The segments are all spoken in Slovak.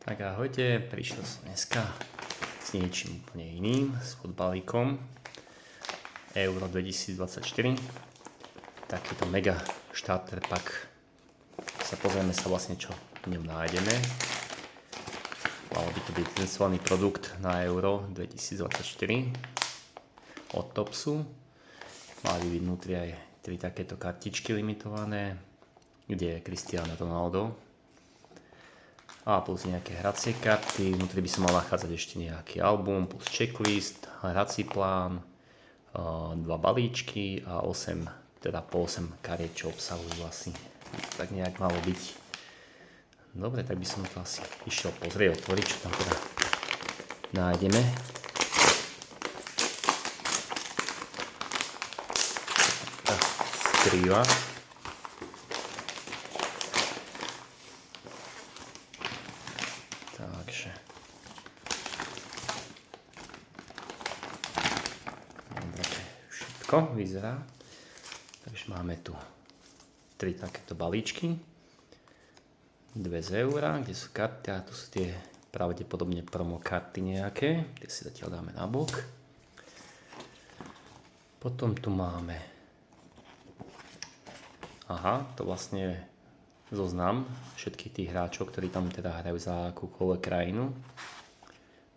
Tak ahojte, prišiel som dneska s niečím úplne iným, s futbalíkom Euro 2024. Takýto mega starter pack. Pozrieme sa vlastne, čo v ňom nájdeme. Malo by to byť licencovaný produkt na Euro 2024 od Topsu. Mali byť vnútri aj 3 takéto kartičky limitované, kde je Cristiano Ronaldo. A plus nejaké hracie karty, vnútri by sa mal nachádzať ešte nejaký album, plus checklist, hrací plán, 2 balíčky a 8, teda po 8 kariet, čo obsahujú asi. Tak nejak malo byť. Dobre, tak by som to asi išiel pozrieť, otvoriť, čo tam teda nájdeme. Tak skrýva. Takže dobre, všetko vyzerá. Takže máme tu 3 takéto balíčky. 2 z eura, kde sú karty a tu sú tie pravdepodobne promo karty nejaké. Tie si zatiaľ dáme na bok. Potom tu máme to vlastne je zoznam všetkých tých hráčov, ktorí tam teda hrajú za akúkoľvek krajinu,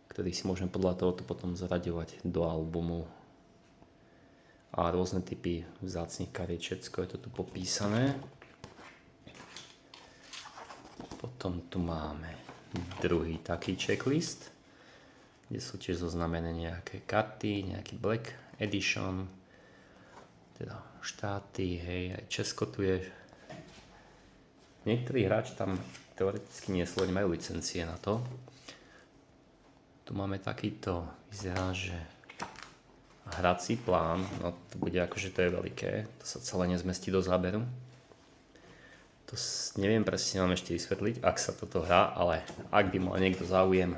ktorých si môžeme podľa tohoto potom zaraďovať do albumu. A rôzne typy vzácnych kariet, všetko je to tu popísané. Potom tu máme druhý taký checklist, kde sú tiež zoznamené nejaké karty, nejaký Black Edition, teda štáty, hej, aj Česko tu je. Niektorí hráči tam teoreticky nie sú, majú licencie na to. Tu máme takýto, vyzerá, že hrací plán, no to bude akože to je veľké, to sa celé nezmestí do záberu. To neviem presne vám ešte vysvetliť, ak sa toto hrá, ale ak by mal niekto záujem,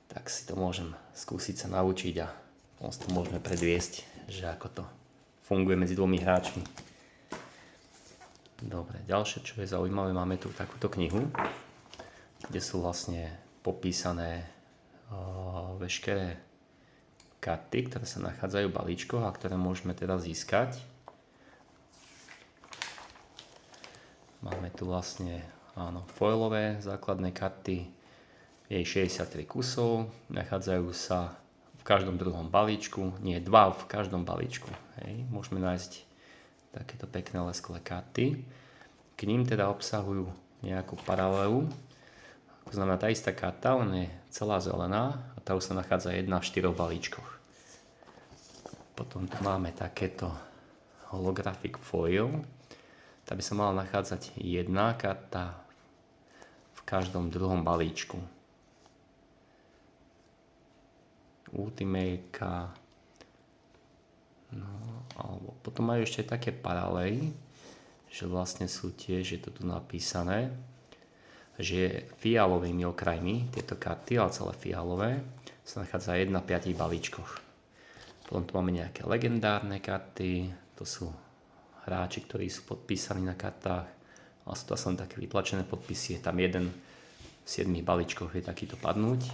tak si to môžem skúsiť sa naučiť a to môžeme predviesť, že ako to funguje medzi dvomi hráčmi. Dobre, ďalšie, čo je zaujímavé, máme tu takúto knihu, kde sú vlastne popísané veškeré karty, ktoré sa nachádzajú v balíčkoch a ktoré môžeme teda získať. Máme tu vlastne foilové základné karty, je 63 kusov, nachádzajú sa v každom druhom balíčku, nie 2 v každom balíčku. Hej. Môžeme nájsť takéto pekné leskové karty. K ním teda obsahujú nejakú paralelu. To znamená, tá istá karta, len je celá zelená a tá už sa nachádza jedna v 4 balíčkoch. Potom tu máme takéto holographic foil. Tá by sa mala nachádzať jedna karta v každom druhom balíčku. Ultimate. Alebo potom majú ešte také paralely, že vlastne sú tiež, je to tu napísané, že fialovými okrajmi tieto karty, ale celé fialové, sa nachádza 1 v 5 balíčkoch. Potom tu máme nejaké legendárne karty, to sú hráči, ktorí sú podpísaní na kartách, ale sú to aspoň také vytlačené podpisy, je tam 1 v 7 balíčkoch, je takýto padnúť.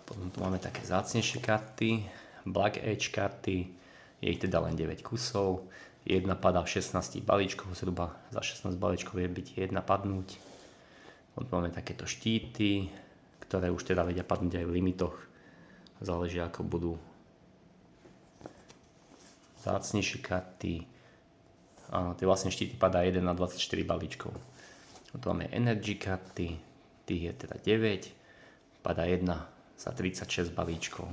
Potom tu máme také vzácnejšie karty, Black Edge karty, je ich teda len 9 kusov, jedna padá v 16 balíčkoch, zhruba za 16 balíčkov je byť jedna padnúť. Potom máme takéto štíty, ktoré už teda vedia padnúť aj v limitoch, záleží ako budú. Vzácnejšie karty, áno, tie vlastne štíty padá 1 na 24 balíčkov. Potom máme energy karty, tých je teda 9, padá 1 za 36 balíčkov.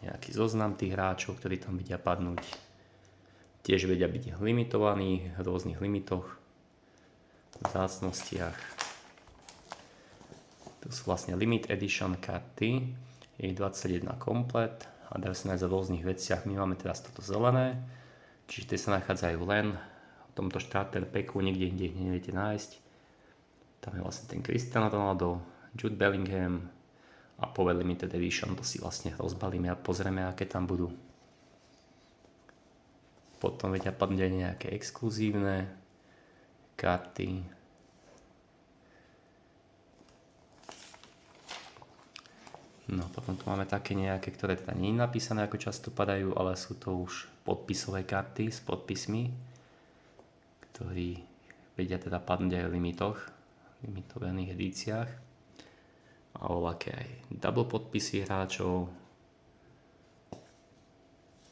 Nejaký zoznam tých hráčov, ktorí tam vedia padnúť. Tiež vedia byť limitovaní v rôznych limitoch, vzácnostiach. Tu sú vlastne limit edition karty, je ich 21 komplet a dajú sa nájsť v rôznych veciach. My máme teraz toto zelené, čiže tie sa nachádzajú len v tomto starter packu, niekde ich neviete nájsť. Tam je vlastne ten Cristiano Ronaldo, Jude Bellingham, a Power Limited Edition, to si vlastne rozbalíme a pozrieme, aké tam budú. Potom vedia padnúť aj nejaké exkluzívne karty. No potom tu máme také nejaké, ktoré teda nie je napísané, ako často padajú, ale sú to už podpisové karty s podpismi, ktorí vedia teda padnúť aj v limitovaných edíciách. A voľaké aj double podpisy hráčov.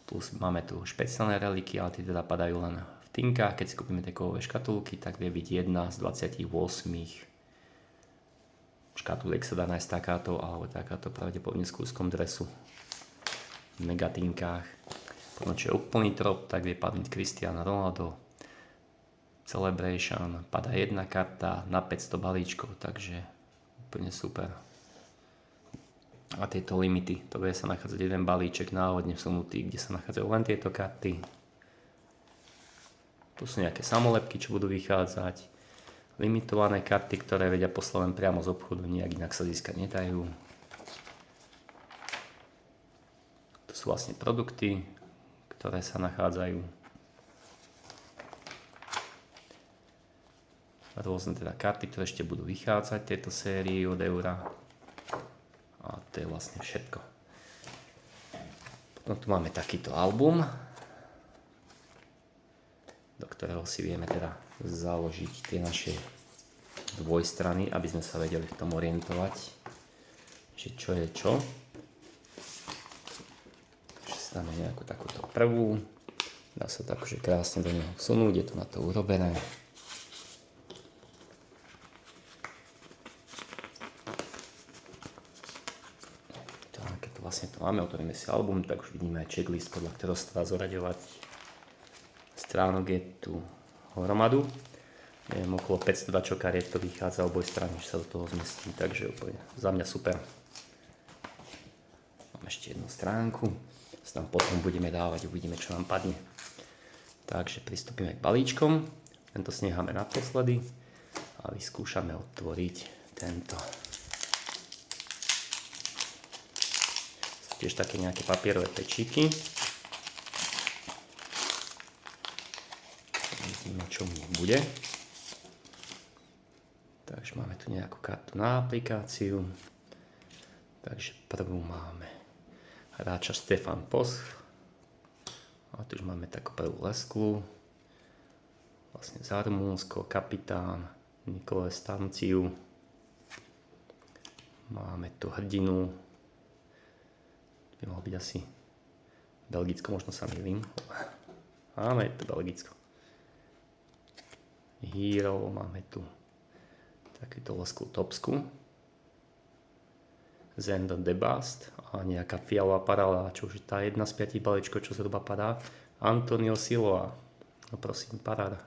Plus máme tu špeciálne reliky, ale tie teda padajú len v tinkách. Keď si kúpime tie kovové škatulky, tak vie byť jedna z 28 škatuliek sa dá nájsť takáto, alebo takáto pravdepodobne s kúskom dresu v megatinkách. Potom čo je úplný trop, tak vie padnúť Cristiano Ronaldo, Celebration, padá jedna karta na 500 balíčkov, takže úplne super. A tieto limity, to bude sa nachádzať jeden balíček náhodne vsunutý, kde sa nachádzajú len tieto karty. Tu sú nejaké samolepky, čo budú vychádzať. Limitované karty, ktoré vedia poslať len priamo z obchodu, nejak inak sa získať nedajú. To sú vlastne produkty, ktoré sa nachádzajú. Rôzne teda karty, ktoré ešte budú vychádzať v tejto sérii od Eura. A to je vlastne všetko. Potom tu máme takýto album, do ktorého si vieme teda založiť tie naše dvojstrany, aby sme sa vedeli v tom orientovať, že čo je čo. Takže si dáme nejakú takúto prvú, dá sa to akože krásne do neho vsunúť, je to na to urobené. Tak, keď to vlastne to máme, otvoríme si album, tak už vidíme aj checklist, podľa ktorého sa dá zoraďovať. Stránok je tu hromadu. Neviem, okolo 500 dačo kariet to vychádza oboj strany, že sa do toho zmestí, takže úplne za mňa super. Mám ešte jednu stránku, sa tam potom budeme dávať, uvidíme, čo nám padne. Takže pristúpime k balíčkom, tento si necháme naposledy a vyskúšame otvoriť tento. Sú tiež také nejaké papierové pečíky. Vidíme, čo v nich bude. Takže máme tu nejakú kartu na aplikáciu. Takže prvú máme hráča Stefan Posch. A tu už máme takú prvú lesklu. Vlastne za Rumunsko, kapitán Nicole Stanciu. Máme tu hrdinu. By mohlo byť asi Belgicko, možno sa mýlim. Áno, je to Belgicko. Hero, máme tu takýto lesklu Topsku. Zendo Debast a nejaká fialová paralela, čo už je tá jedna z 5 balíčkov, čo zhruba padá. Antonio Silva, no prosím, paráda.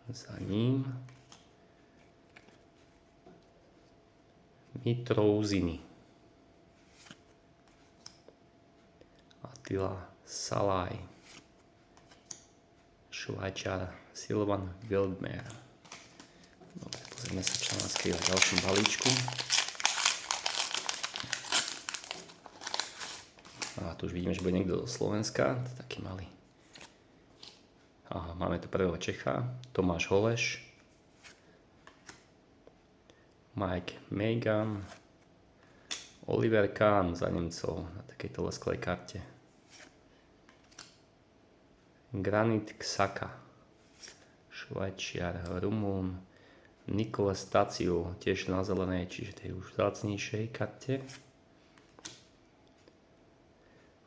Za ním Mitro Uzini. Attila Salaj. Švajčar Silvan Wildmer. Dobre, pozrieme sa, čo nás skrýva v ďalšom balíčku. A tu už vidíme, že bude niekto zo Slovenska, to je taký malý. Aha, máme tu prvého Čecha, Tomáš Holeš, Mike Megan, Oliver Kahn za Nemcov na takejto lesklej karte. Granit Xhaka, Švajčiar, Rumún, Nicole Staciu, tiež na zelenej, čiže tej už vzácnejšej karte.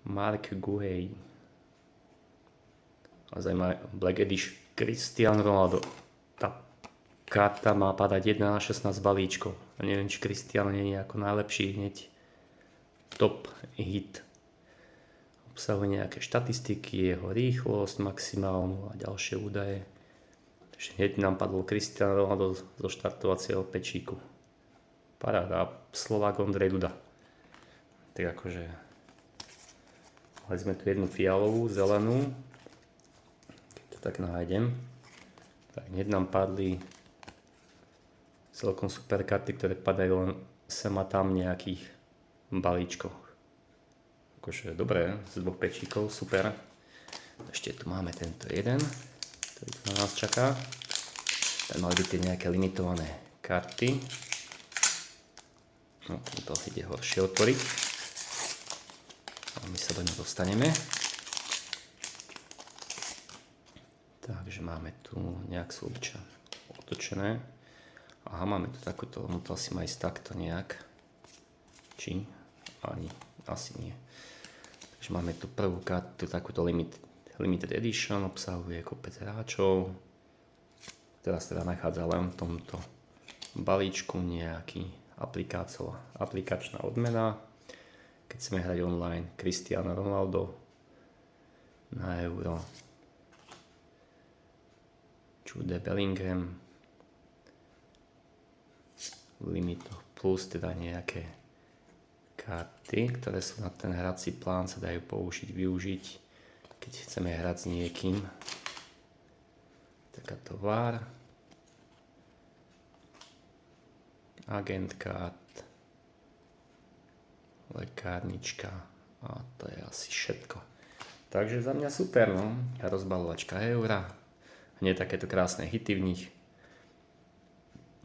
Mark Guhej. A zaujímavé, Black Edition Cristiano Ronaldo. Tá karta má padať 1 na 16 balíčkov. A neviem, či Cristiano nie je ako najlepší hneď top hit. Obsahuje nejaké štatistiky, jeho rýchlosť maximálnu a ďalšie údaje. Takže hneď nám padlo Cristiano Ronaldo zo štartovacieho pečíku. Paráda. Slovák Ondrej Duda. Tak akože mali sme tu jednu fialovú, zelenú. Keď to tak nájdem. Tak hneď nám padli celkom super karty, ktoré padajú len sem a tam nejakých balíčkoch. Akože dobré, z 2 pečíkov, super. Ešte tu máme tento jeden, ktorý tu na nás čaká. Tam mali byť tie nejaké limitované karty. No, to ide horšie otvoriť. A my sa do ňa dostaneme. Takže máme tu nejak súča otočené. Aha, máme tu takúto, no to asi má ísť takto nejak. Či? Ani, asi nie. Takže máme tu prvú kartu, takúto limited edition, obsahuje kopec hráčov. Teraz teda nachádza len v tomto balíčku nejaký aplikačná odmena. Keď chceme hrať online, Cristiano Ronaldo na euro, Jude Bellingham, limitoch plus teda nejaké karty, ktoré sú na ten hrací plán, sa dajú využiť, keď chceme hrať s niekým. Takáto VAR, agent card, lekárnička a to je asi všetko. Takže za mňa super, no. Rozbalovačka eura, nie takéto krásne hity v nich.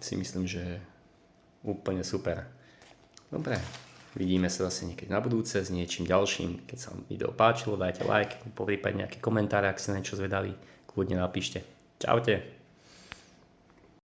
Si myslím, že úplne super. Dobre, vidíme sa zase niekedy na budúce s niečím ďalším. Keď sa vám video páčilo, dajte like, poprípadne nejaký komentár, ak ste niečo zvedali, kľudne napíšte. Čaute.